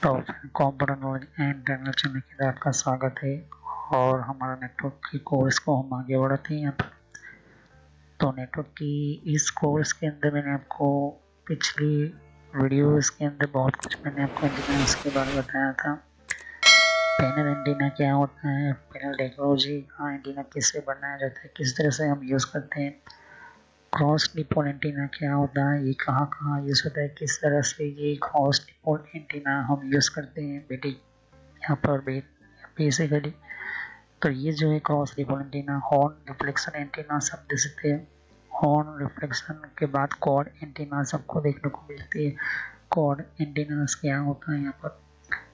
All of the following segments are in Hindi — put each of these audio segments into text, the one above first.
तो computer knowledge and internal channel के लिए आपका स्वागत है। और हमारा नेटवर्क की कोर्स को हम आगे बढ़ाते हैं यहाँ पर। तो नेटवर्क की इस कोर्स के अंदर मैंने आपको पिछली वीडियोस के अंदर बहुत कुछ मैंने आपको एंटीनास के बारे में बताया था। पैनल एंटीना क्या होता है, पैनल टेक्नोलॉजी, एंटीना कैसे बनाया जाता है, किस तरह से हम यूज़ करते हैं, क्रॉस डिपोल एंटीना क्या होता है, ये कहाँ कहाँ यूज़ होता है, किस तरह से ये क्रॉस डिपोल एंटीना हम यूज़ करते हैं बेटे यहाँ पर बेसिकली। तो ये जो है cross dipole antenna, horn reflection antenna सब दे सकते हैं। हॉर्न रिफ्लेक्शन के बाद क्वाड एंटीना सबको देखने को मिलती है। क्वाड एंटीनास क्या होता है यहाँ पर।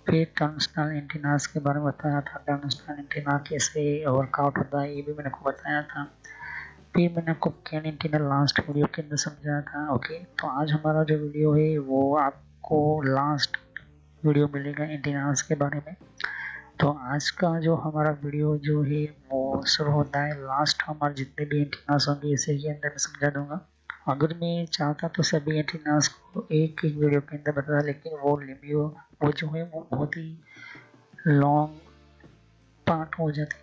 फिर टर्मिनेशनल एंटीनास के बारे में बताया था, टर्मिनेशनल एंटीना कैसे वर्कआउट होता है ये भी मैंने आपको बताया था। फिर मैंने आपको कैन एंटीना लास्ट वीडियो के अंदर समझाया था। ओके, तो आज हमारा जो वीडियो है वो आपको लास्ट वीडियो मिलेगा एंटीनास के बारे में। तो आज का जो हमारा वीडियो जो है वो शुरू होता है, लास्ट हमारे जितने भी एंटीनास होंगे इसी के अंदर मैं समझा दूंगा। अगर मैं चाहता तो सभी एंटीनास को एक एक वीडियो के अंदर बता, लेकिन वो जो है वो बहुत ही लॉन्ग पार्ट हो जाते हैं।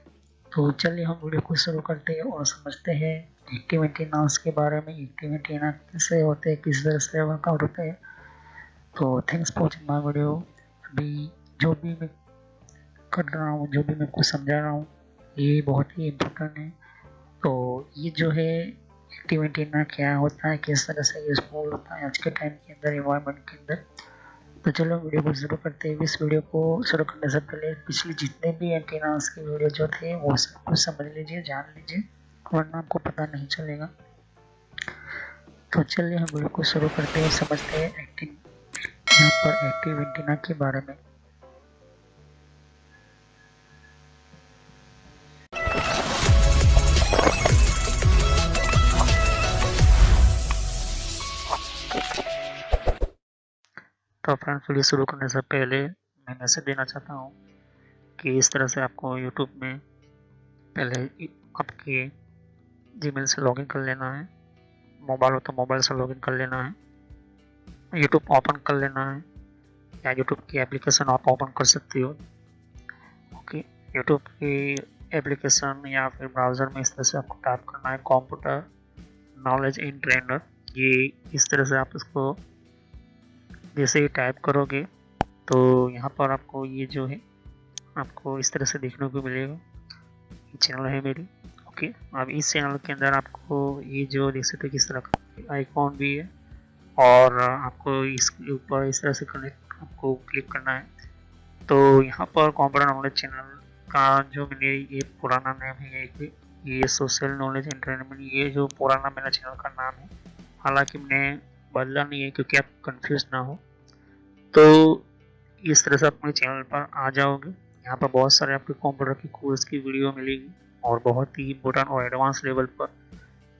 तो चलिए हम वीडियो को शुरू करते हैं और समझते हैं एक्टिव एंटीनास के बारे में। एक्टिव एंटीना कैसे होते हैं, किस तरह से वर्कआउट होते हैं। तो thanks for watching my video. अभी जो भी मैं कर रहा हूँ, जो भी मैं कुछ समझा रहा हूँ, ये बहुत ही इम्पोर्टेंट है। तो ये जो है एक्टिव एंटीना क्या होता है, किस तरह से यूजफुल होता है आज के टाइम के अंदर, एनवायरनमेंट के अंदर। तो चलो वीडियो को शुरू करते हैं। इस वीडियो को शुरू करने से पहले पिछले जितने भी एंटीनास के वीडियो जो थे वो सब कुछ समझ लीजिए, जान लीजिए, वरना आपको पता नहीं चलेगा। तो चलिए हम वीडियो को शुरू करते हैं, समझते हैं यहाँ पर एक्टिव एंटीना के बारे में। तो फ्रेंड्स, वीडियो शुरू करने से पहले मैं मैसेज देना चाहता हूँ कि इस तरह से आपको यूट्यूब में पहले आपके जीमेल से लॉगिन कर लेना है। मोबाइल हो तो मोबाइल से लॉगिन कर लेना है, यूट्यूब ओपन कर लेना है, या यूट्यूब की एप्लीकेशन आप ओपन कर सकते हो। ओके, यूट्यूब की एप्लीकेशन या फिर ब्राउज़र में इस तरह से आपको टाइप करना है कंप्यूटर नॉलेज इन ट्रेनर। ये इस तरह से आप इसको जैसे ही टाइप करोगे तो यहाँ पर आपको ये जो है आपको इस तरह से देखने को मिलेगा। ये चैनल है मेरी। ओके, अब इस चैनल के अंदर आपको ये जो देख सकते किस तरह का आइकॉन भी है, और आपको इसके ऊपर इस तरह से कनेक्ट आपको क्लिक करना है। तो यहाँ पर कंप्यूटर नॉलेज चैनल का जो मैंने ये पुराना नाम है, ये सोशल नॉलेज एंटरटेनमेंट, ये जो पुराना मेरा चैनल का नाम है, हालांकि मैंने बदला नहीं है क्योंकि आप कंफ्यूज ना हो। तो इस तरह से आप मेरे चैनल पर आ जाओगे। यहाँ पर बहुत सारे आपके कंप्यूटर की कोर्स की वीडियो मिलेगी, और बहुत ही इम्पोर्टेंट और एडवांस लेवल पर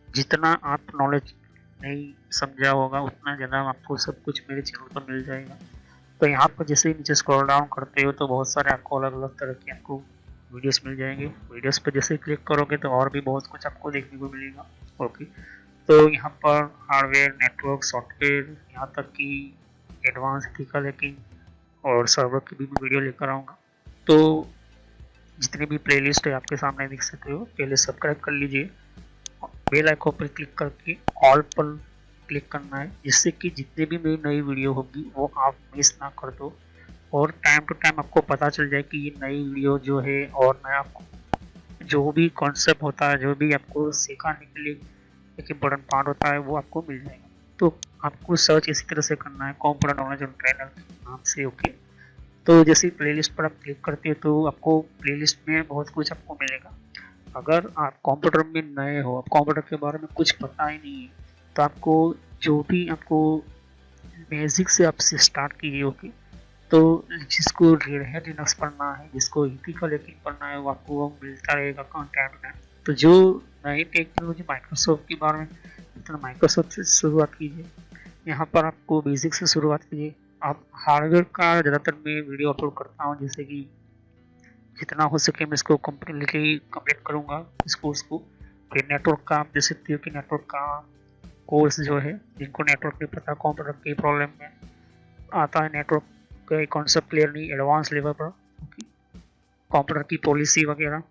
जितना आप नॉलेज नहीं समझा होगा उतना ज़्यादा आपको सब कुछ मेरे चैनल पर मिल जाएगा। तो यहाँ पर जैसे ही नीचे स्क्रॉल डाउन करते हो तो बहुत सारे आपको अलग अलग तरह के आपको वीडियोस मिल जाएंगे। वीडियोस पर जैसे क्लिक करोगे तो और भी बहुत कुछ आपको देखने को मिलेगा। ओके, तो यहाँ पर हार्डवेयर, नेटवर्क, सॉफ्टवेयर, यहाँ तक कि एडवांस एथिकल हैकिंग और सर्वर की भी वीडियो लेकर आऊँगा। तो जितनी भी प्लेलिस्ट है आपके सामने देख सकते हो, पहले सब्सक्राइब कर लीजिए, बेल आइकन पर क्लिक करके ऑल पर क्लिक करना है, जिससे कि जितने भी मेरी नई वीडियो होगी वो आप मिस ना कर दो, और टाइम टू टाइम आपको पता चल जाए कि ये नई वीडियो जो है और नया आपको जो भी कॉन्सेप्ट होता है, जो भी आपको सिखाने के लिए एक इम्पोर्टेंट पार्ट होता है वो आपको मिल जाएगा। तो आपको सर्च इसी तरह से करना है कंप्यूटर नॉलेज ऑन ट्रेनर के नाम से। ओके, तो जैसे प्लेलिस्ट पर आप क्लिक करते हो तो आपको प्लेलिस्ट में बहुत कुछ आपको मिलेगा। अगर आप कंप्यूटर में नए हो, आप कंप्यूटर के बारे में कुछ पता ही नहीं है, तो आपको जो भी आपको बेसिक से आपसे स्टार्ट कीजिए। ओके, तो जिसको रेड हैट लिनक्स पढ़ना है, जिसको एथिकल हैकिंग पढ़ना है, वो आपको मिलता रहेगा कंटेंट में। तो जो नई टेक्नोलॉजी माइक्रोसॉफ्ट के बारे में, तो माइक्रोसॉफ्ट से शुरुआत कीजिए। यहाँ पर आपको बेसिक से शुरुआत कीजिए। आप हार्डवेयर का ज़्यादातर मैं वीडियो अपलोड करता हूँ, जैसे कि जितना हो सके मैं इसको कम्प्लीटली कंप्लीट करूँगा इस कोर्स को। फिर नेटवर्क का आप देख सकते हो कि नेटवर्क का कोर्स जो है, जिनको नेटवर्क नहीं पता, कंप्यूटर की प्रॉब्लम में आता है नेटवर्क आपका कॉन्सेप्ट क्लियर नहीं एडवांस लेवल पर। ओके, कंप्यूटर की पॉलिसी वगैरह,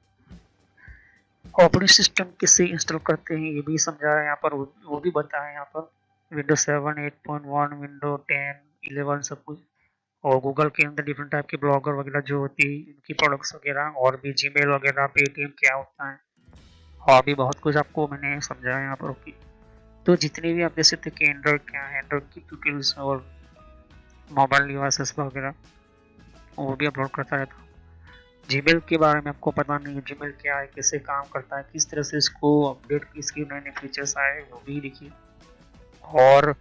ऑपरेटिंग सिस्टम किससे इंस्टॉल करते हैं ये भी समझा है यहाँ पर, वो भी बताया है यहाँ पर। विंडोज 7, 8.1, विंडो 10, 11 सब कुछ। और गूगल के अंदर डिफरेंट टाइप के ब्लॉगर वगैरह जो होती है इनकी प्रोडक्ट्स वगैरह, और भी जीमेल वगैरह, पेटीएम क्या होता है, और भी बहुत कुछ आपको मैंने समझाया यहाँ पर। ओके, तो जितने भी आप देख सकते हैं कि एंड्रॉइड क्या है, एंड्रॉइड की ट्यूटोरियल्स और मोबाइल डिवाइसेस वगैरह वो भी अपलोड करता रहता हूँ। जीमेल के बारे में आपको पता नहीं है, जीमेल क्या है, कैसे काम करता है, किस तरह से इसको अपडेट की, इसके नए नए फीचर्स आए वो भी देखिए। और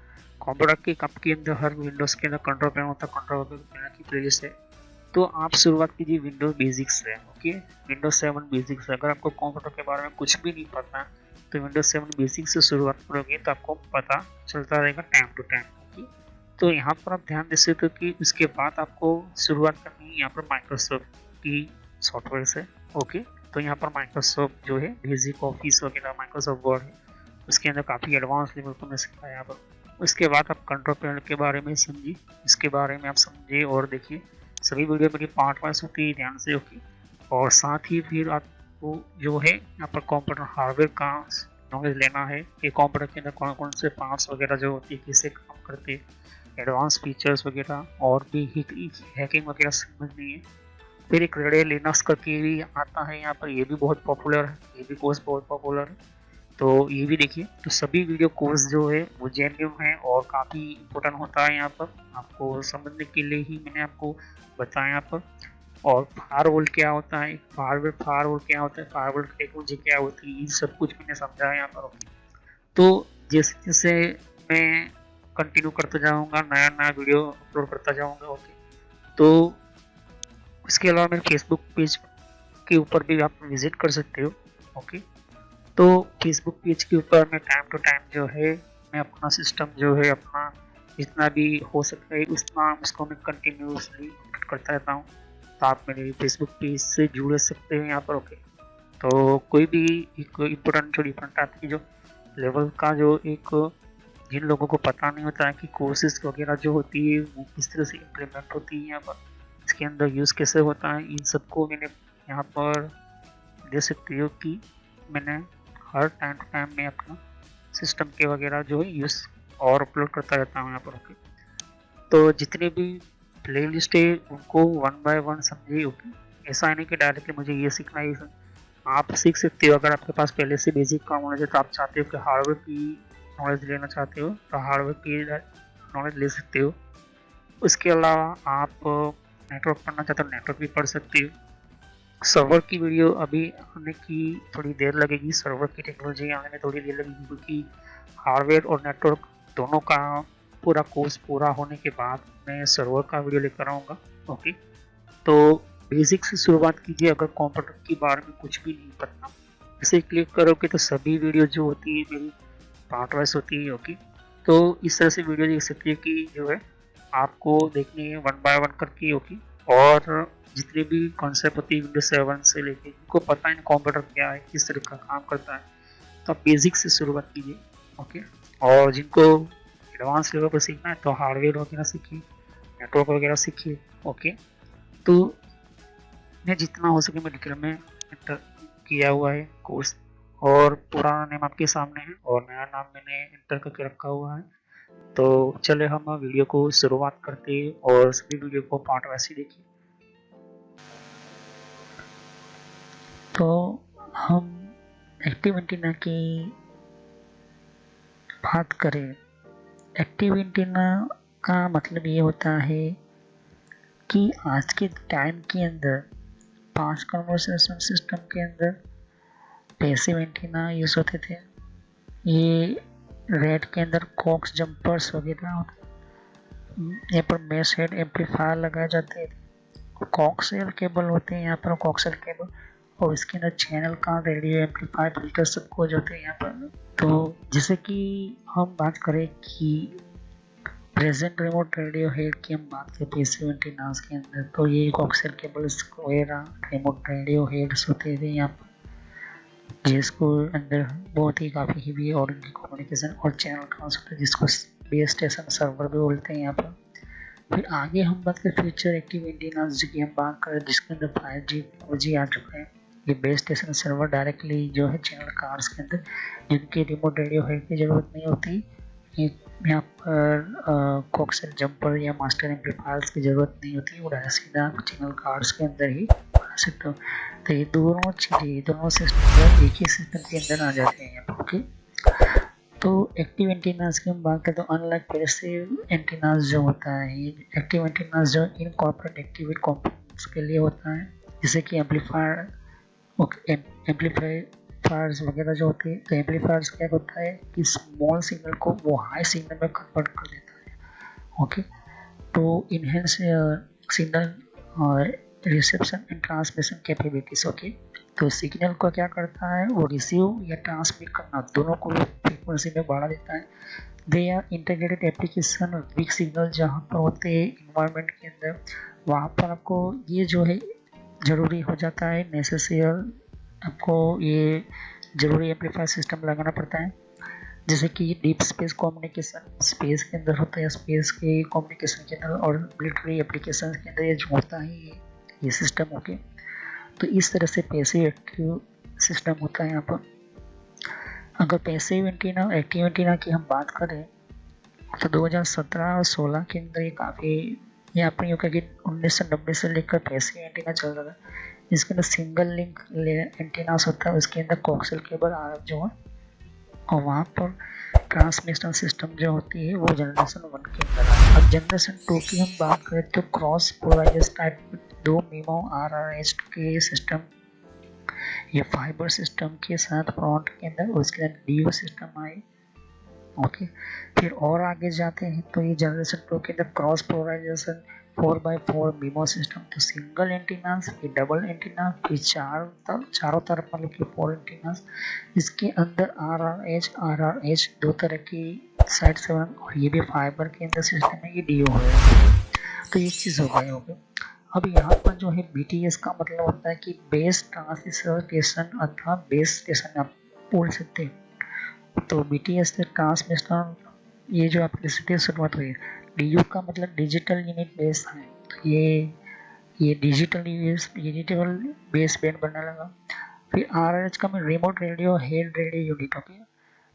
कंप्यूटर के कप के अंदर हर विंडोज के अंदर कंट्रोल पैनल होता है, कंट्रोल पैनल की प्लेलिस्ट है। तो आप शुरुआत कीजिए विंडोज बेसिक्स से। ओके, विंडोज 7 बेसिक्स से। अगर आपको कंप्यूटर के बारे में कुछ भी नहीं पता तो विंडोज 7 बेसिक्स से शुरुआत करोगे तो आपको पता चलता रहेगा टाइम टू टाइम। ओके, तो यहाँ पर आप ध्यान दे सकते हो कि उसके बाद आपको शुरुआत करनी है यहाँ पर माइक्रोसॉफ्ट की सॉफ्टवेयर से। ओके, तो यहाँ पर माइक्रोसॉफ्ट जो है बेसिक ऑफिस वगैरह, माइक्रोसॉफ्ट वर्ड है, उसके अंदर काफ़ी एडवांस लेवल को मैं सिखाया यहाँ पर। उसके बाद आप कंट्रोल पैनल के बारे में समझिए, इसके बारे में आप समझिए और देखिए। सभी वीडियो मेरी पार्ट वाइज होती है, ध्यान से। ओके, और साथ ही फिर आपको जो है यहाँ पर कंप्यूटर हार्डवेयर का नॉलेज लेना है कि कंप्यूटर के अंदर कौन कौन से पार्ट्स वगैरह जो होती है, कैसे काम करते हैं, एडवांस फीचर्स वगैरह, और भी हैकिंग वगैरह समझनी है। फिर एक रेडियो लिनक्स करके भी आता है यहाँ पर, ये भी बहुत पॉपुलर है, ये भी कोर्स बहुत पॉपुलर है, तो ये भी देखिए। तो सभी वीडियो कोर्स जो है वो जेन्युइन है और काफ़ी इम्पोर्टेंट होता है यहाँ पर, आपको समझने के लिए ही मैंने आपको बताया यहाँ पर। और फायरवॉल क्या होता है, फायरवॉल क्या होता है, फायरवॉल टेक्नोलॉजी क्या होती है, ये सब कुछ मैंने समझाया यहाँ पर। ओके, तो जैसे जैसे मैं कंटिन्यू करता जाऊँगा, नया नया वीडियो अपलोड करता जाऊँगा। ओके, तो इसके अलावा मेरे फेसबुक पेज के ऊपर भी आप विजिट कर सकते हो। ओके, तो फेसबुक पेज के ऊपर मैं टाइम टू टाइम जो है मैं अपना सिस्टम जो है अपना जितना भी हो सकता है उतना उसको मैं कंटिन्यूसली करता रहता हूँ। तो आप मेरे फेसबुक पेज से जुड़ सकते हैं यहाँ पर। ओके, तो कोई भी एक इम्पोर्टेंट जो डिफरेंट टाइप की जो लेवल का जो एक, जिन लोगों को पता नहीं होता है कि कोर्सेज वगैरह जो होती है वो किस तरह से इम्प्लीमेंट होती है यहाँ पर, इसके अंदर यूज़ कैसे होता है, इन सबको मैंने यहाँ पर दे सकती हो कि मैंने हर टाइम टू टाइम में अपना सिस्टम के वगैरह जो है यूज़ और अपलोड करता रहता हूँ यहाँ पर। ओके, तो जितने भी प्ले लिस्ट है उनको वन बाय वन समझिए। ओके, ऐसा नहीं कि डायरेक्टली मुझे ये सीखना है, आप सीख सकते हो। अगर आपके पास पहले से बेसिक का नॉलेज है तो आप चाहते हो कि हार्डवेयर की नॉलेज लेना चाहते हो तो हार्डवेयर की नॉलेज ले सकते हो। उसके अलावा आप नेटवर्क पढ़ना चाहते हो नेटवर्क भी पढ़ सकते हो। सर्वर की वीडियो अभी आने की थोड़ी देर लगेगी, सर्वर की टेक्नोलॉजी आने में थोड़ी देर लगेगी, क्योंकि हार्डवेयर और नेटवर्क दोनों का पूरा कोर्स पूरा होने के बाद मैं सर्वर का वीडियो लेकर आऊँगा। ओके, तो बेसिक से शुरुआत कीजिए। अगर कंप्यूटर के बारे में कुछ भी नहीं पता, इसे क्लिक करोगे तो सभी वीडियो जो होती है मेरी पार्ट वाइज होती है। ओके, तो इस तरह से वीडियो देख सकती है कि जो है आपको देखनी है वन बाय वन करके। ओके, और जितने भी कॉन्सेप्ट होती है विंडोज 7 से लेके, जिनको पता है कंप्यूटर क्या है, किस तरह का काम करता है, तो आप बेसिक से शुरुआत कीजिए। ओके, और जिनको एडवांस लेवल पर सीखना है तो हार्डवेयर वगैरह सीखिए, नेटवर्क वगैरह सीखिए। ओके, तो मैं जितना हो सके मैं डिटेल में इंटर किया हुआ है कोर्स, और पुराना नेम आपके सामने है और नया नाम मैंने इंटर करके रखा हुआ है। तो चले हम वीडियो को शुरुआत करते हैं और सभी वीडियो को पार्ट वैसे देखिए। तो हम एक्टिव एंटीना की बात करें। एक्टिव एंटीना का मतलब ये होता है कि आज के टाइम के अंदर 5 कन्वर्सेशन सिस्टम के अंदर पैसिव एंटीना यूज़ होते थे। ये रेड के अंदर कॉक्स जंपर्स वगैरह होते, यहाँ पर मेश हेड एम्पलीफायर लगाए जाते हैं। कॉक्सियल केबल होते हैं यहाँ पर, कॉक्सियल केबल, और इसके अंदर चैनल का रेडियो एम्पलीफायर फिल्टर सब कुछ होते हैं यहाँ पर। तो जैसे कि हम बात करें कि प्रेजेंट रिमोट रेडियो हेड की हम बात करें पैसिव एंटीनास के अंदर, तो ये कॉक्सियल केबल्स वगैरह रिमोट रेडियो हेड्स होते थे यहाँ पर, जिसको अंदर बहुत ही काफ़ी हेवी और इनकी कम्युनिकेशन और चैनल ट्रांसफर जिसको बेस स्टेशन सर्वर भी बोलते हैं यहाँ पर। फिर आगे हम बात करें फ्यूचर एक्टिव एंटीनास, जो कि हम बात करें जिसके अंदर 5G 4G आ चुका है। ये बेस स्टेशन सर्वर डायरेक्टली जो है चैनल कार्ड्स के अंदर, जिनकी रिमोट रेडियो हेड की ज़रूरत नहीं होती, यहाँ पर कोक्सल जंपर या मास्टर एम्पलीफायर्स की ज़रूरत नहीं होती, वो डायरेक्ट सीधा चैनल कार्ड्स के अंदर ही बना सकते हो। तो ये दोनों चीज़ें, दोनों सिस्टम एक ही सिस्टम के अंदर आ जाते हैं यहाँ पर। ओके, तो एक्टिव एंटीनास की हम बात करें तो अनलाइक पैसिव एंटीनास जो होता है, ये एक्टिव एंटीनास जो इनकॉर्पोरेट एक्टिवेट कंपोनेंट्स के लिए होता है, जैसे कि एम्पलीफायर्स वगैरह जो होते हैं। तो एम्पलीफायर्स क्या होता है कि स्मॉल सिग्नल को वो हाई सिग्नल में कन्वर्ट कर देता है। ओके, तो enhance signal reception and transmission capabilities. Okay, तो सिग्नल को क्या करता है, वो रिसीव या ट्रांसमिट करना दोनों को फ्रीक्वेंसी में बढ़ा देता है। They are integrated application, weak signal जहाँ पर होते हैं इन्वायरमेंट के अंदर, वहाँ पर आपको ये जो है ज़रूरी हो जाता है, नेसेसरी, आपको ये ज़रूरी एम्पलीफायर सिस्टम लगाना पड़ता है। जैसे कि डीप स्पेस कम्युनिकेशन स्पेस के अंदर होता है, स्पेस के कम्युनिकेशन के अंदर और मिलिट्री एप्लीकेशन के अंदर ये जो होता है ये सिस्टम। ओके, तो इस तरह से पैसिव एक्टिव सिस्टम होता है यहाँ पर। अगर पैसिव एंटीना एक्टिव एंटीना की हम बात करें तो 2017 और 16 के अंदर ये काफ़ी, ये आपने यूँ कहा कि 1990 से लेकर पैसिव एंटीना चल रहा था। इसके अंदर सिंगल लिंक एंटीनास होता है, उसके अंदर कोक्सल केबल RF जो है, और वहाँ पर ट्रांसमिशन सिस्टम जो होती है वो जनरेशन 1 के अंदर है। अब जनरेशन 2 की हम बात करें तो cross polarise type 2 MIMO RRH के सिस्टम, ये फाइबर सिस्टम के साथ फ्रंट के अंदर, उसके अंदर DO सिस्टम आए। ओके, फिर और आगे जाते हैं तो ये जनरेशन 2 के अंदर cross polarisation 4x4 MIMO system, तो सिंगल एंटीनास, फिर डबल एंटीना, फिर चारों तरफ मतलब कि 4 एंटीनास। इसके अंदर RRH दो तरह की साइड से, और ये भी फाइबर के अंदर सिस्टम है, ये DO है। तो ये चीज़ हो गई होगी। अब यहाँ पर जो है BTS का मतलब होता है कि बेस ट्रांसमिशन स्टेशन अथवा बेस स्टेशन आप बोल सकते हैं। तो BTS से ट्रांसमिशन, ये जो आपकी शुरुआत हुई है। DU का मतलब डिजिटल यूनिट बेस है, तो ये डिजिटल बेस बैंड बनने लगा। फिर RRH का मतलब remote radio head radio unit. Okay,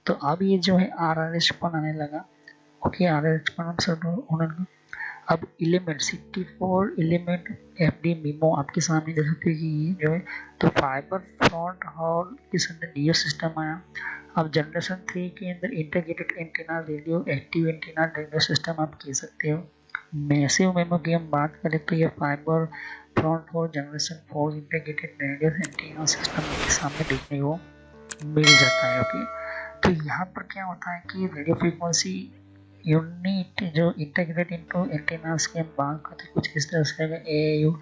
तो अब ये जो है RRH पर आने लगा। ओके, RRH पर हम सब होने लगा। अब एलिमेंट 64 एलिमेंट FD मीमो आपके सामने देख सकते हैं कि ये जो है, तो फाइबर फ्रंट और किस अंदर DO सिस्टम आया। अब जनरेशन 3 के अंदर integrated antenna radio active antenna radio system आप कह सकते हो। मैसिव मेमो की हम बात करें तो ये फाइबर फ्रंट और generation 4 integrated radio antenna system आपके सामने देखने को मिल जाता है। ओके, तो यहाँ पर क्या होता है कि रेडियो फ्रीक्वेंसी यूनिट जो इंटीग्रेट इनटू एंटीनास की हम बात करते हैं, कुछ इस तरह से AAU,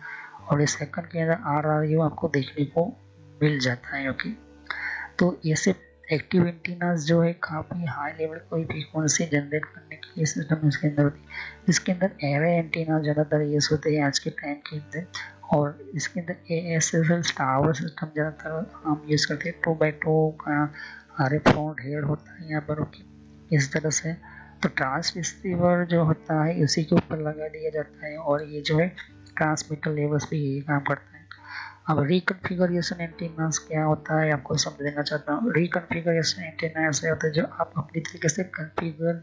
और इस सेकंड के अंदर RRU आपको देखने को मिल जाता है। ओके, तो ऐसे एक्टिव एंटीनास जो है काफ़ी हाई लेवल कोई फ्रीक्वेंसी जनरेट करने के लिए सिस्टम इसके अंदर होती है। इसके अंदर एरे एंटीना ज़्यादातर यूज होते हैं आज के टाइम के अंदर, और इसके अंदर ASSL टावर सिस्टम ज़्यादातर हम यूज़ करते हैं। 2x2 का RF फ्रंट हेड होता है यहाँ पर। ओके, इस तरह से तो ट्रांसरिसीवर जो होता है उसी के ऊपर लगा दिया जाता है, और ये जो है ट्रांसमीटर लेवल्स पे यही काम करता है। अब रिकॉन्फ़िगरेशन एंटीनास क्या होता है आपको समझना चाहता हूँ। रिकॉन्फ़िगरेशन एंटीना ऐसे होता है जो आप अपनी तरीके से कॉन्फ़िगर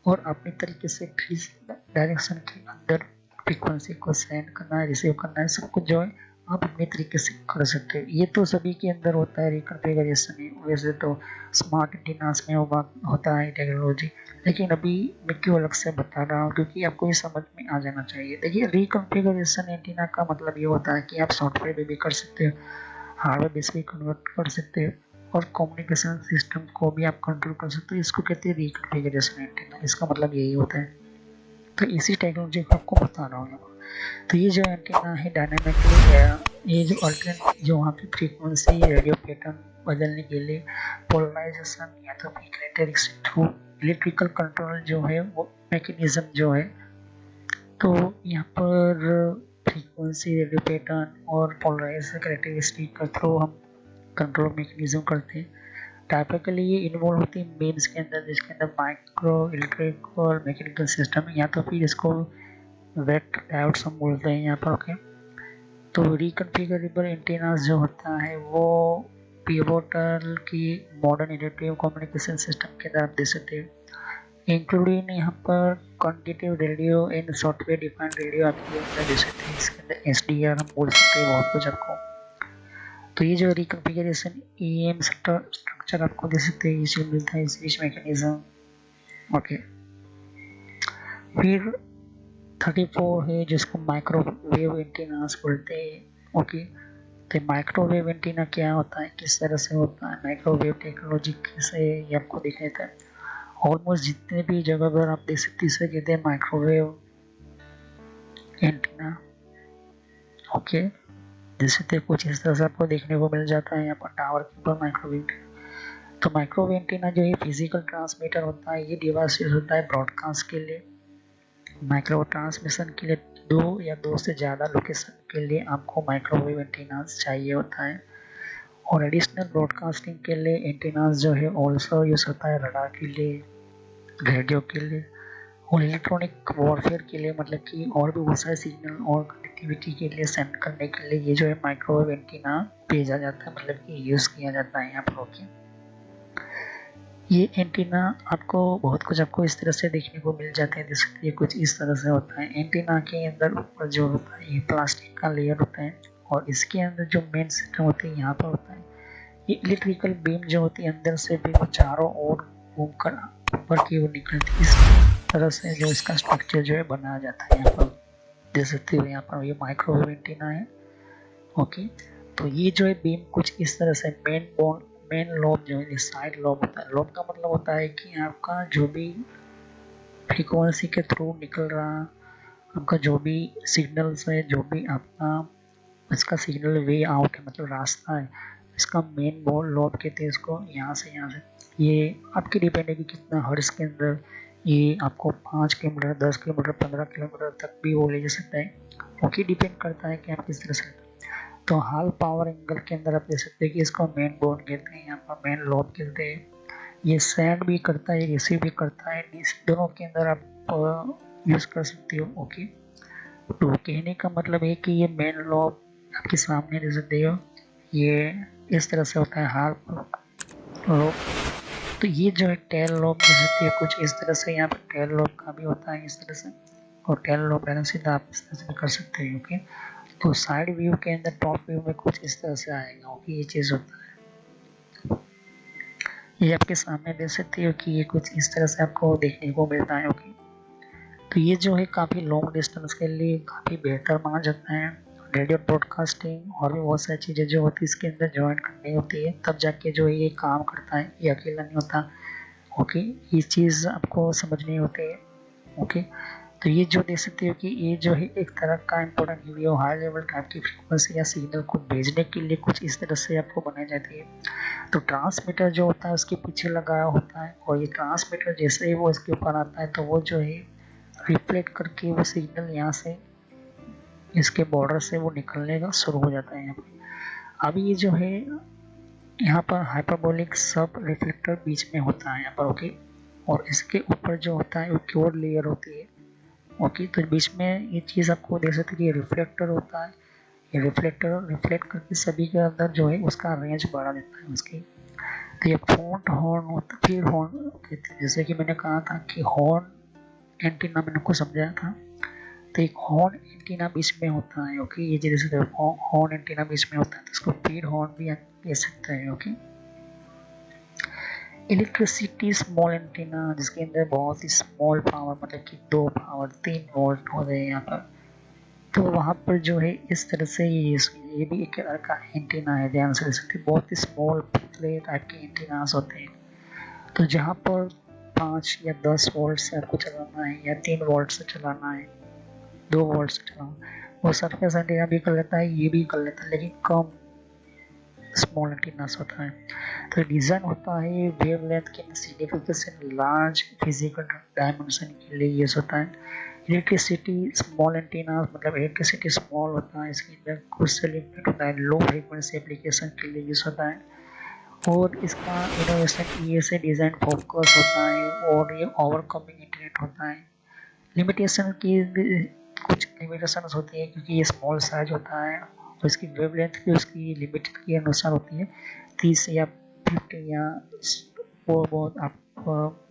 और अपनी तरीके से किस डायरेक्शन के अंदर फ्रीक्वेंसी को सेंड करना है, रिसीव करना है, सब कुछ जो है आप अपने तरीके से कर सकते हो। ये तो सभी के अंदर होता है रिकॉन्फ़िगरेशन। वैसे तो स्मार्ट एंटीनास में होता है टेक्नोलॉजी, लेकिन अभी मैं क्यों अलग से बता रहा हूँ क्योंकि आपको ये समझ में आ जाना चाहिए। देखिए, रिकॉन्फ़िगरेशन एंटीना का मतलब ये होता है कि आप सॉफ्टवेयर पे भी कर सकते हो, हार्डवेयर बेस भी कन्वर्ट कर सकते हो, और कम्युनिकेशन सिस्टम को भी आप कंट्रोल कर सकते हो। इसको कहते हैं रिकॉन्फ़िगरेशन एंटीना, इसका मतलब यही होता है। तो इसी टेक्नोलॉजी को आपको बता रहा हूँ। तो ये जो एंटीना है डायनामिकली है, ये जो अल्टरनेट जो वहाँ पे फ्रीक्वेंसी रेडियो पैटर्न बदलने के लिए पोलराइजेशन या तो फिर कैरेक्टरिस्टिक थ्रू इलेक्ट्रिकल कंट्रोल जो है वो मैकेनिज्म जो है, तो यहाँ पर फ्रीक्वेंसी रेडियो पैटर्न और पोलराइजेशन कैरेक्टरिस्टिक का थ्रू हम कंट्रोल मैकेनिज्म करते हैं। टाइपिकली ये इन्वॉल्व होती है मेन्स के अंदर, जिसके अंदर माइक्रो इलेक्ट्रिकल मैकेनिकल सिस्टम, या तो फिर इसको वेक्टर डायोड्स हम बोलते हैं यहाँ पर। ओके, तो रिकन्फिगरेबल एंटीनास जो होता है वो पिवोटल की मॉडर्न एडिटिव कम्युनिकेशन सिस्टम के अंदर आप देख सकते हैं, इंक्लूडिंग यहाँ पर quantitative radio and software defined radio आपके अंदर दे सकते हैं। इसके अंदर SDR हम बोल सकते हैं बहुत कुछ आपको। तो ये जो रिकन्फिगरेशन EM स्ट्रक्चर आपको दे सकते हैं, इसी मिलता है स्विच मैकेनिज्म। ओके, फिर 34 है जिसको माइक्रोवेव एंटीनास बोलते हैं। ओके, तो माइक्रोवेव एंटीना क्या होता है, किस तरह से होता है, माइक्रोवेव टेक्नोलॉजी कैसे, ये आपको दिख देता है। ऑलमोस्ट जितने भी जगह पर आप देख सकते हैं इसे कहते हैं माइक्रोवेव एंटीना। ओके, जैसे तो कुछ इस तरह से आपको देखने को मिल जाता है यहाँ पर टावर के ऊपर माइक्रोवेव एंटीना। तो माइक्रोवेव एंटीना जो है फिजिकल ट्रांसमीटर होता है, ये डिवाइस यूज होता है ब्रॉडकास्ट के लिए, माइक्रो ट्रांसमिशन के लिए। दो या दो से ज़्यादा लोकेशन के लिए आपको माइक्रोवेव एंटीनास चाहिए होता है। और एडिशनल ब्रॉडकास्टिंग के लिए एंटीनास जो है ऑल्सो यूज होता है रडार के लिए, रेडियो के लिए, और इलेक्ट्रॉनिक वॉरफेयर के लिए, मतलब कि और भी बहुत सारे सिग्नल और कनेक्टिविटी के लिए सेंड करने के लिए ये जो है माइक्रोवेव एंटीना भेजा जाता है, मतलब कि यूज़ किया जाता है यहाँ पर। ओके, ये एंटीना आपको बहुत कुछ आपको इस तरह से देखने को मिल जाते हैं, जैसे ये कुछ इस तरह से होता है। एंटीना के अंदर ऊपर जो होता है ये प्लास्टिक का लेयर होता है, और इसके अंदर जो मेन सिस्टम होती है यहाँ पर होता है, ये इलेक्ट्रिकल बीम जो होती है अंदर से भी वो चारों ओर घूमकर ऊपर की ओर निकलती है। इस तरह से जो इसका स्ट्रक्चर जो है बनाया जाता है यहाँ पर, देख सकते हो यहाँ पर ये माइक्रोवेव एंटीना है। ओके, तो ये जो है बीम कुछ इस तरह से मेन लोब जो है साइड लोब होता है। लोब का मतलब होता है कि आपका जो भी फ्रीक्वेंसी के थ्रू निकल रहा आपका जो भी सिग्नल्स है, जो भी आपका इसका सिग्नल वे आउट है, मतलब रास्ता है, इसका मेन बोल लोब कहते हैं इसको। यहाँ से ये आपकी डिपेंड है कि कितना हर्ट्ज के अंदर ये आपको 5 किलोमीटर, 10 किलोमीटर, 15 किलोमीटर तक भी वो ले जा सकता है। ओके, डिपेंड करता है कि आप किस तरह से। तो हाल पावर एंगल के अंदर आप देख सकते हैं कि इसको मेन बोर्ड कहते हैं, यहाँ पर मेन लोब कहते हैं। ये सेंड भी करता है, रिसीव भी करता है, इस दोनों के अंदर आप यूज कर सकते हो। ओके, तो कहने का मतलब है कि ये मेन लोब आपके सामने देख सकते हो, ये इस तरह से होता है हाल लोब। तो ये जो है टेल लोब देख सकते हो कुछ इस तरह से, यहाँ पर टेल लोब का भी होता है इस तरह से, और टेल लोब बैलेंस सीधा आप इस तरह से कर सकते हो। ओके, तो साइड व्यू के अंदर टॉप व्यू में कुछ इस तरह से आएगा। ओके, ये चीज़ होता है, ये आपके सामने देख सकते हो कि ये कुछ इस तरह से आपको देखने को मिलता है। ओके, तो ये जो है काफ़ी लॉन्ग डिस्टेंस के लिए काफ़ी बेहतर माना जाता है। रेडियो ब्रॉडकास्टिंग और भी बहुत सारी चीज़ें जो होती है इसके अंदर ज्वाइन करनी होती है, तब जाके जो है ये काम करता है, ये अकेला नहीं होता। ओके, ये चीज़ आपको समझनी होती है। ओके, तो ये जो देख सकते हो कि ये जो है एक तरह का important video high level type की फ्रीक्वेंसी या सिग्नल को भेजने के लिए कुछ इस तरह से आपको बनाई जाती है। तो ट्रांसमीटर जो होता है उसके पीछे लगाया होता है, और ये ट्रांसमीटर जैसे ही वो इसके ऊपर आता है तो वो जो है रिफ्लेक्ट करके वो सिग्नल यहाँ से इसके बॉर्डर से वो निकलने का शुरू हो जाता है यहाँ पर। अब ये जो है यहाँ पर हाइपरबोलिक सब रिफ्लेक्टर बीच में होता है यहाँ पर। ओके, और इसके ऊपर जो होता है वो क्योर लेयर होती है। ओके, तो बीच में ये चीज़ आपको देख सकते हैं कि रिफ्लेक्टर होता है, ये रिफ्लेक्टर रिफ्लेक्ट करके सभी के अंदर जो है उसका रेंज बढ़ा देता है उसकी। तो ये फ्रंट हॉर्न होता, फिर हॉर्न कहते हैं, जैसे कि मैंने कहा था कि हॉर्न एंटीना मैंने आपको समझाया था, तो एक हॉर्न एंटीना बीच में होता है। ओके, ये जैसे हॉर्न एंटीना बीच में होता है तो इसको फीड हॉर्न भी आप कह सकते हैं। ओके, इलेक्ट्रिसिटी स्मॉल एंटीना जिसके अंदर बहुत ही स्मॉल पावर, मतलब कि 2 पावर 3 वोल्ट हो रहे हैं यहाँ पर, तो वहाँ पर जो है इस तरह से ये भी एक तरह का एंटीना है, ध्यान से देख सकते हैं। बहुत ही स्मॉल पतले टाइप के एंटीनास होते हैं, तो जहाँ पर 5 या 10 वोल्ट से आपको चलाना है, या 3 वोल्ट से चलाना है, 2 वोल्ट से चलाना, वो सरफेस एंटीना भी कर लेता है, ये भी कर लेता है, लेकिन कम स्मॉल एंटीनास होता है। तो डिज़ाइन होता है वेवलेंथ के सिग्निफिकेशन लार्ज फिजिकल डायमेंशन के लिए यूज होता है। इलेक्ट्रिसिटी स्मॉल एंटीना मतलब इलेक्ट्रिसिटी स्मॉल होता है, इसके अंदर कुछ से लिमिटेड होता है, लो फ्रीक्वेंसी एप्लीकेशन के लिए यूज होता है। और इसका इनोवेशन ये से डिज़ाइन फोकस होता है, और ये ओवरकमिंग इंटरनेट होता है। लिमिटेशन की कुछ लिमिटेशंस होती है क्योंकि ये स्मॉल साइज होता है और इसकी वेवलेंथ भी उसकी लिमिटेड के अनुसार होती है 30 या 50 या वो बहुत आप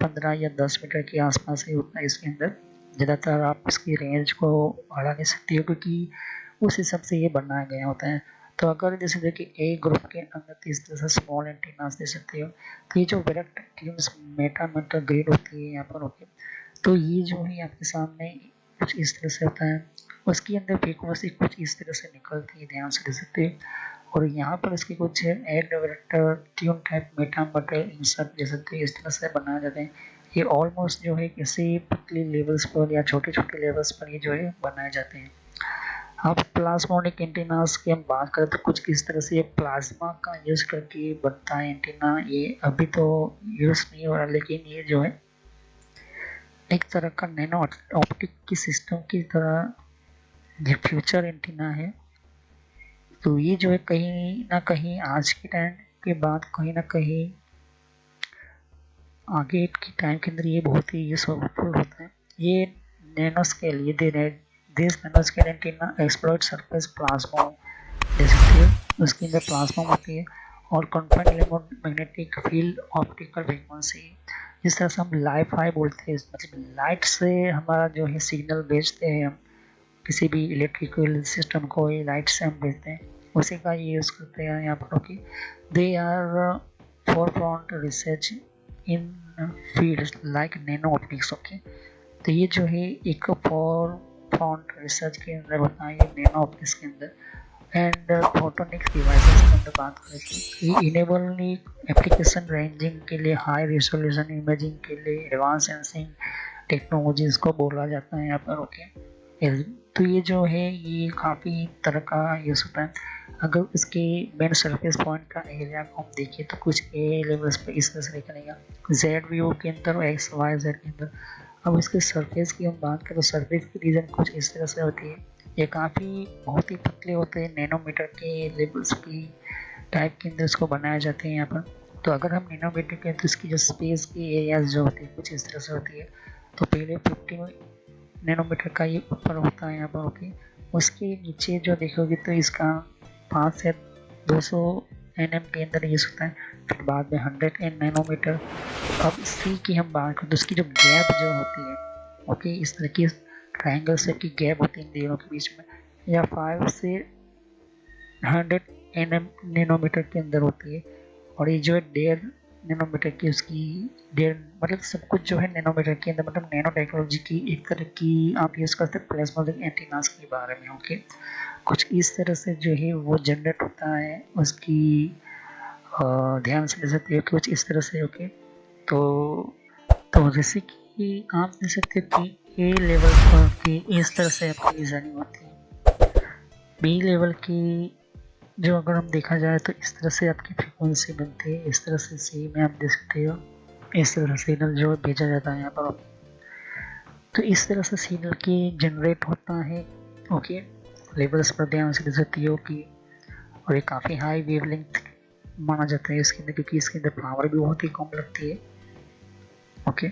15 या 10 मीटर के आसपास ही होता है इसके अंदर। ज़्यादातर आप इसकी रेंज को बढ़ा नहीं सकते हो क्योंकि उस हिसाब से ये बनाया गया होता है। तो अगर जैसे देखिए ए ग्रुप के अंदर इस तरह से स्मॉल एंटीनास दे सकते हो, तो ये जो वेक्टर ट्यून्स मेटा ग्रिड होती है यहाँ पर होती है, तो ये जो है आपके सामने कुछ इस तरह से होता है, उसके अंदर फ्रीक्वेंसी कुछ इस तरह से निकलती है, ध्यान से देख सकते हैं। और यहाँ पर इसके कुछ add vector tune type meta material insert दे सकते हैं, इस तरह से बनाए जाते हैं। ये ऑलमोस्ट जो है किसी पतली लेवल्स पर या छोटे छोटे लेवल्स पर ये जो है बनाए जाते हैं। अब प्लाज्मोनिक एंटीनास की हम बात करें तो कुछ इस तरह से ये प्लाज्मा का यूज करके बनता है एंटीना। ये अभी तो यूज नहीं हो रहा, लेकिन ये जो है एक तरह का नैनो ऑप्टिक की सिस्टम की तरह ये फ्यूचर एंटीना है। तो ये जो है कहीं ना कहीं आज के टाइम के बाद कहीं ना कहीं आगे के टाइम के अंदर ये बहुत ही यूजफुल होता है। ये नैनो स्केल ये दे रहे this nano scale antenna exploit surface plasma दे सकती है, उसके अंदर प्लाज्मा होती है और confined electromagnetic field optical frequency, जिस तरह से हम लाइफाई बोलते हैं, मतलब लाइट से हमारा जो है सिग्नल भेजते हैं हम किसी भी इलेक्ट्रिकल सिस्टम को, ये लाइट से हम भेजते हैं, उसी का ये यूज़ करते हैं यहाँ पर। Okay, they are forefront research in fields like nano optics. Okay, तो ये जो है एक फोरफ्रंट रिसर्च के अंदर होता है ये नैनो ऑप्टिक्स के अंदर। एंड फोटोनिक्स डिवाइसेस के अंदर बात करें तो ये इनेबल एप्लीकेशन रेंजिंग के लिए, हाई रिजोल्यूशन इमेजिंग के लिए, एडवांस सेंसिंग टेक्नोलॉजीज को बोला जाता है यहाँ पर। ओके, तो ये जो है ये काफ़ी तरह का यूज़ होता है। अगर इसके मेन सरफेस पॉइंट का एरिया को हम देखें तो कुछ ए लेवल्स पे इस तरह से निकलेगा, जेड व्यू के अंदर और एक्स वाई जेड के अंदर। अब इसके सरफेस की हम बात करें तो सरफेस की रीजन कुछ इस तरह से होती है, ये काफ़ी बहुत ही पतले होते हैं, नैनोमीटर के लेवल्स की टाइप के अंदर इसको बनाए जाते हैं यहाँ पर। तो अगर हम नैनोमीटर के तो इसकी जो स्पेस की एरियाज जो होती है कुछ इस तरह से होती है। तो पहले 50 नैनोमीटर का ये ऊपर होता है यहाँ पर। ओके, उसके नीचे जो देखोगे तो इसका 5 से 200 nm के अंदर यूज होता है, फिर बाद में 100 नैनोमीटर। अब सी की हम बात करें तो उसकी जो गैप जो होती है, ओके, इस तरह की ट्राइंगल शेप की गैप होती है इन दोनों के बीच में, या 5 से 100 नैनोमीटर के अंदर होती है। और ये जो है 1.5 नैनोमीटर की, उसकी 1.5 मतलब सब कुछ जो है नैनोमीटर के अंदर, मतलब नैनो टेक्नोलॉजी की एक तरह की आप यूज़ करते हैं प्लाज्मोनिक एंटीनास के बारे में। ओके, कुछ इस तरह से जो है वो जनरेट होता है उसकी ध्यान से दे सकते हो कुछ इस तरह से। ओके, तो जैसे कि आप देख सकते हो कि ए लेवल पर की इस तरह से आपकी डिजाइनिंग होती है, बी लेवल की जो अगर हम देखा जाए तो इस तरह से आपकी फ्रीक्वेंसी बनती है, इस तरह से सी में आप देख सकते हो इस तरह से सिग्नल जो भेजा जाता है यहाँ पर। तो इस तरह से सिग्नल की जनरेट होता है। ओके, लेवल्स पर ध्यान से देख सकते हो कि और ये काफ़ी हाई वेवलेंथ माना जाता है इसके अंदर, क्योंकि इसके अंदर पावर भी बहुत ही कम लगती है। ओके,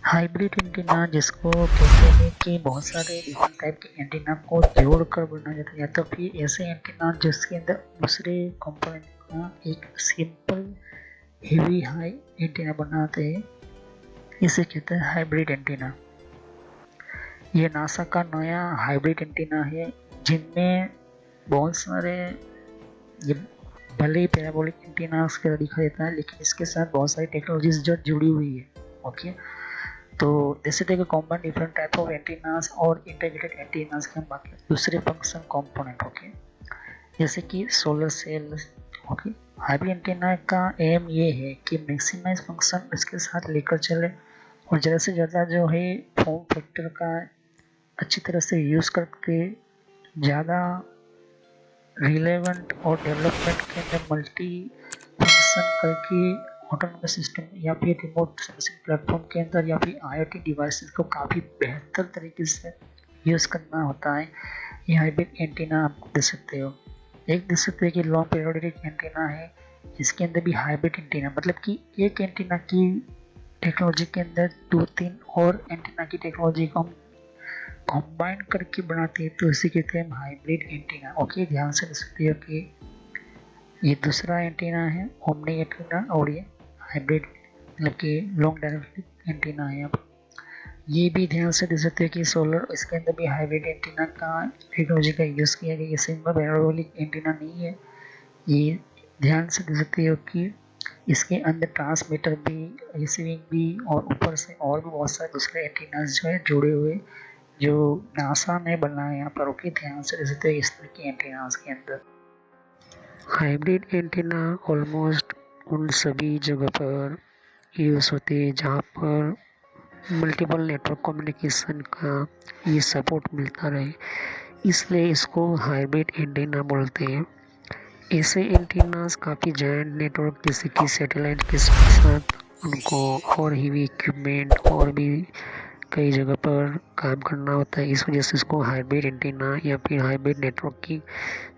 हाइब्रिड एंटीना जिसको कहते हैं कि बहुत सारे डिफरेंट टाइप के एंटीना को जोड़कर बनाया जाता है, या तो फिर ऐसे एंटीना जिसके अंदर दूसरे कंपोनेंट का एक सिंपल हेवी हाई एंटीना बनाते हैं, इसे कहते हैं हाइब्रिड एंटीना। ये नासा का नया हाइब्रिड एंटीना है जिनमें बहुत सारे, ये भले ही पैराबोलिक एंटीना की तरह दिखाई देता है लेकिन इसके साथ बहुत सारी टेक्नोलॉजीज जो जुड़ी हुई है। ओके, तो जैसे देखो common different type of antennas और इंटीग्रेटेड एंटीनास के हम बात करें दूसरे फंक्शन कंपोनेंट। ओके, जैसे कि solar cell. Okay, hybrid antenna का एम ये है कि मैक्सिमाइज फंक्शन इसके साथ लेकर चले और ज़्यादा से ज़्यादा जो है फॉर्म फैक्टर का अच्छी तरह से यूज़ करके ज़्यादा रिलेवेंट और डेवलपमेंट के अंदर मल्टी फंक्शन करके ऑटोनोमस सिस्टम या फिर रिमोट सेंसिंग प्लेटफॉर्म के अंदर या फिर IoT डिवाइसेस को काफ़ी बेहतर तरीके से यूज़ करना होता है। ये हाइब्रिड एंटीना आप देख सकते हो। एक देख सकते हो कि लॉन्ग पीरियोडिक एंटीना है, इसके अंदर भी हाइब्रिड एंटीना, मतलब कि एक एंटीना की टेक्नोलॉजी के अंदर 2-3 और एंटीना की टेक्नोलॉजी को हम कंबाइन करके बनाते हैं तो इसे कहते हैं हाइब्रिड एंटीना। ओके, ध्यान से सुनिए कि ये दूसरा एंटीना है ओमनी एंटीना और ये हाइब्रिड मतलब कि लॉन्ग डायरेक्टिव एंटीना है। अब ये भी ध्यान से देख सकते हैं कि सोलर इसके अंदर भी हाइब्रिड एंटीना का टेक्नोलॉजी का यूज़ किया गया। ये सिंपल पैराबोलिक एंटीना नहीं है। ये ध्यान से देख सकते हो कि इसके अंदर ट्रांसमीटर भी, रिसीविंग भी और ऊपर से और भी बहुत सारे दूसरे एंटीनास जो है जुड़े हुए जो नासा ने बनाया यहाँ पर। ओके, ध्यान से देख सकते हो इस तरह के एंटीनास के अंदर। हाइब्रिड एंटीना ऑलमोस्ट उन सभी जगह पर यूज़ होते हैं जहाँ पर मल्टीपल नेटवर्क कम्युनिकेशन का ये सपोर्ट मिलता रहे, इसलिए इसको हाइब्रिड एंटीना बोलते हैं। ऐसे एंटीनास काफ़ी जायंट नेटवर्क जैसे कि सैटेलाइट के साथ उनको और हेवी इक्विपमेंट और भी कई जगह पर काम करना होता है। इस वजह से इसको हाइब्रिड एंटीना या फिर हाइब्रिड नेटवर्क की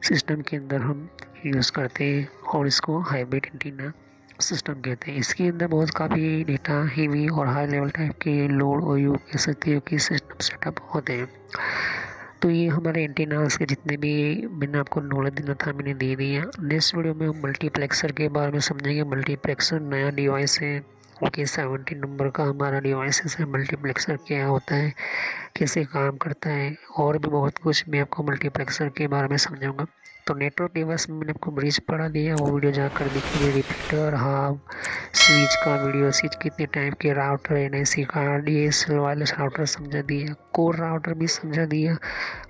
सिस्टम के अंदर हम यूज़ करते हैं और इसको हाइब्रिड एंटीना सिस्टम कहते हैं। इसके अंदर बहुत काफ़ी डेटा हेवी और हाई लेवल टाइप के लोड और यू कह सकते हो कि सिस्टम सेटअप होते हैं। तो ये हमारे एंटीनास के जितने भी मैंने आपको नॉलेज देना था मैंने दे दिया। नेक्स्ट वीडियो में हम मल्टीप्लेक्सर के बारे में समझेंगे। मल्टीप्लेक्सर नया डिवाइस है, ओके 17 नंबर का हमारा डिवाइस है। मल्टीप्लेक्सर क्या होता है, कैसे काम करता है और भी बहुत कुछ मैं आपको मल्टीप्लेक्सर के बारे में समझाऊंगा। तो नेटवर्क डिवाइस में मैंने आपको ब्रिज पढ़ा दिया, वो वीडियो जाकर देखिए। रिपीटर, हब, स्विच का वीडियो, स्विच कितने टाइप के, राउटर, एनआईसी का, डीएसएल वायरलेस राउटर समझा दिया, कोर राउटर भी समझा दिया।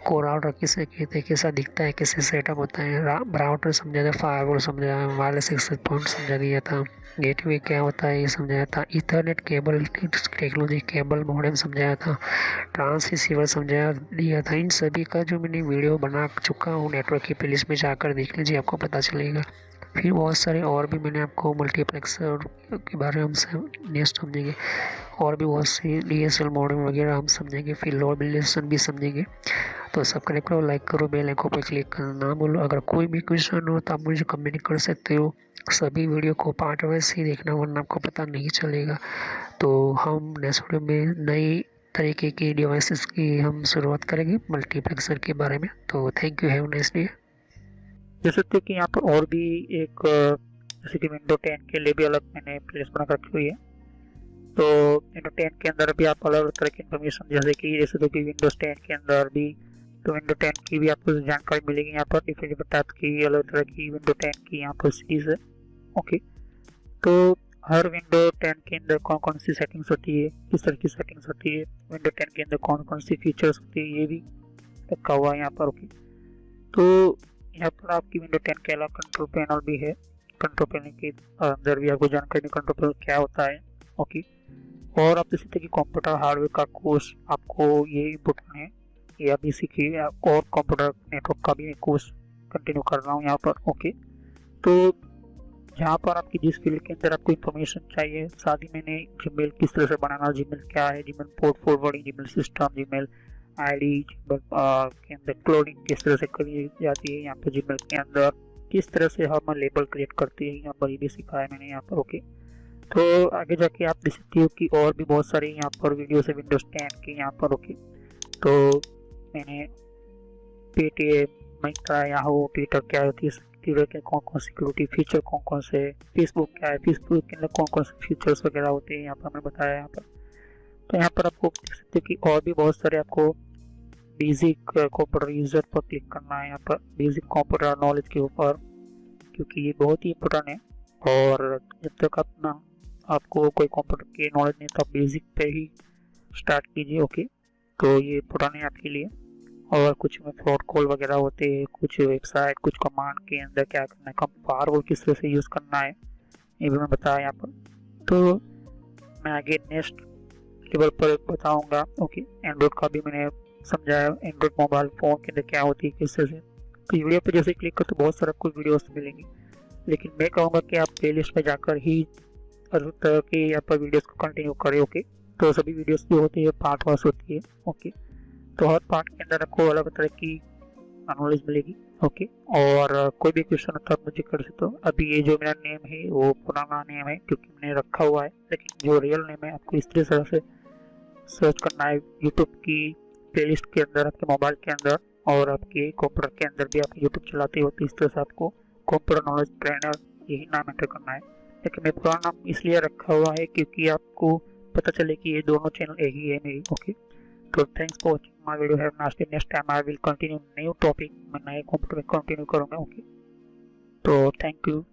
कोर राउटर किसे कहते हैं, कैसा दिखता है, कैसे सेटअप होता है, राउटर समझा था, फायरवॉल समझा, वायरलेस एक्सेस पॉइंट समझा दिया था, गेटवे क्या होता है ये समझाया था, Ethernet cable technology, cable modem समझाया था, ट्रांस रिसीवर समझा दिया था। इन सभी का जो मैंने वीडियो बना चुका हूँ नेटवर्क की प्लेलिस्ट में जाकर देख लीजिए, आपको पता चलेगा। फिर बहुत सारे और भी मैंने आपको मल्टीप्लेक्सर के बारे में हम नेक्स्ट समझेंगे और भी बहुत सी डीएसएल मॉडेम वगैरह हम समझेंगे। फिर लोड बैलेंस भी समझेंगे। तो सब्सक्राइब करो, लाइक करो, बेल आइकन पर क्लिक करना ना भूलो। अगर कोई भी क्वेश्चन हो तो आप मुझे कमेंट कर सकते हो। सभी वीडियो को पार्ट वाइज ही देखना वरना आपको पता नहीं चलेगा। तो हम नेक्स्ट वीडियो में नई तरीके की डिवाइसेस की हम शुरुआत करेंगे मल्टीप्लेक्सर के बारे में। तो thank you, have a nice day. जैसे कि यहाँ पर और भी एक जैसे कि विंडो 10 के लिए भी अलग मैंने प्लेलिस्ट बना रखी हुई है। तो विंडो 10 के अंदर भी आप अलग अलग तरह की इन्फॉर्मेशन जैसे तो कि विंडोज 10 के अंदर भी तो विंडो 10 की भी आपको जानकारी मिलेगी। यहाँ पर डिफरेंट टाइप की अलग तरह की विंडो 10 की यहाँ पर सीरीज है। ओके, तो हर विंडो 10 के अंदर कौन कौन सी सेटिंग्स होती है, किस तरह की सेटिंग्स होती है, विंडो 10 के अंदर कौन कौन सी फीचर्स होती है, ये भी रखा हुआ है यहाँ पर। ओके, तो यहाँ पर आपकी विंडो 10 के अलावा कंट्रोल पैनल भी है। कंट्रोल पैनल के अंदर भी आपको जानकारी कंट्रोल पैनल क्या होता है। ओके, और आप देख सकते हैं कि कंप्यूटर हार्डवेयर का कोर्स आपको ये इम्पोर्टेंट है, ये अभी सीखिए। और कंप्यूटर नेटवर्क का भी एक कोर्स कंटिन्यू कर रहा हूँ यहाँ पर। ओके, तो जहाँ पर आपकी जिस फील्ड के अंदर आपको इन्फॉर्मेशन चाहिए, साथ ही मैंने जीमेल किस तरह से बनाना, जीमेल क्या है, Gmail port forwarding, Gmail system, Gmail ID, Gmail के अंदर क्लोनिंग किस तरह से करी जाती है, यहाँ पर जीमेल के अंदर किस तरह से हम लेबल क्रिएट करते हैं, यहाँ पर ये भी सिखाया मैंने यहाँ पर। ओके, तो आगे जाके आप देख सकते हो कि और भी बहुत सारे यहाँ पर वीडियो है विंडोज 10 के यहाँ पर। ओके, तो मैंने पेटीएम, मिंत्रा, याहू, ट्विटर क्या होती है, ट्विटर के कौन कौन सिक्योरिटी फीचर कौन कौन से, फेसबुक क्या है, फेसबुक के अंदर कौन कौन से फीचर्स वगैरह होते हैं यहाँ पर मैंने बताया यहाँ पर। तो यहाँ पर आपको देख सकते हो कि और भी बहुत सारे आपको बेसिक कंप्यूटर यूजर पर क्लिक करना है यहाँ पर, बेसिक कंप्यूटर नॉलेज के ऊपर, क्योंकि ये बहुत ही इम्पोर्टेंट है। और जब तक अपना आपको कोई कंप्यूटर की नॉलेज नहीं तो आप बेसिक पे ही स्टार्ट कीजिए। ओके, तो ये इम्पोर्टेंट है आपके लिए। और कुछ में फ्रॉड कॉल वगैरह होते हैं, कुछ वेबसाइट, कुछ कमांड के अंदर क्या करना है, कम फायरवॉल किस तरह से यूज़ करना है, ये भी मैं बताया यहाँ पर। तो मैं आगे नेक्स्ट लेवल पर बताऊंगा। ओके, एंड्रॉइड का भी मैंने समझाया, एंड्रॉइड मोबाइल फ़ोन के अंदर क्या होती है, किस तरह से। तो वीडियो पर जैसे क्लिक कर तो बहुत सारा आपको वीडियोस मिलेंगी, लेकिन मैं कहूँगा कि आप प्ले लिस्ट में जाकर ही हर तरह की यहाँ पर वीडियोस को कंटिन्यू करें। ओके, तो सभी वीडियोस जो होती है पार्ट वाइज होती है। ओके, तो हर पार्ट के अंदर आपको अलग तरह की नॉलेज मिलेगी। ओके, और कोई भी क्वेश्चन होता है मुझे कर सकते हो। अभी ये जो मेरा नेम है वो पुराना नेम है क्योंकि मैंने रखा हुआ है, लेकिन जो रियल नेम है आपको इस तरह से सर्च करना है यूट्यूब की प्लेलिस्ट के अंदर, आपके मोबाइल के अंदर और आपके कंप्यूटर के अंदर भी आप यूट्यूब चलाते हो, तो इस तरह से आपको कंप्यूटर नॉलेज ट्रेनर यही नाम एंटर करना है। लेकिन मैं पूरा नाम इसलिए रखा हुआ है क्योंकि आपको पता चले कि ये दोनों चैनल एक ही है मेरी। ओके, तो thanks for watching my video. Have nice day. Next time I will continue new topic, मैं नए कंप्यूटर में कंटिन्यू करूँगा। ओके, तो थैंक यू।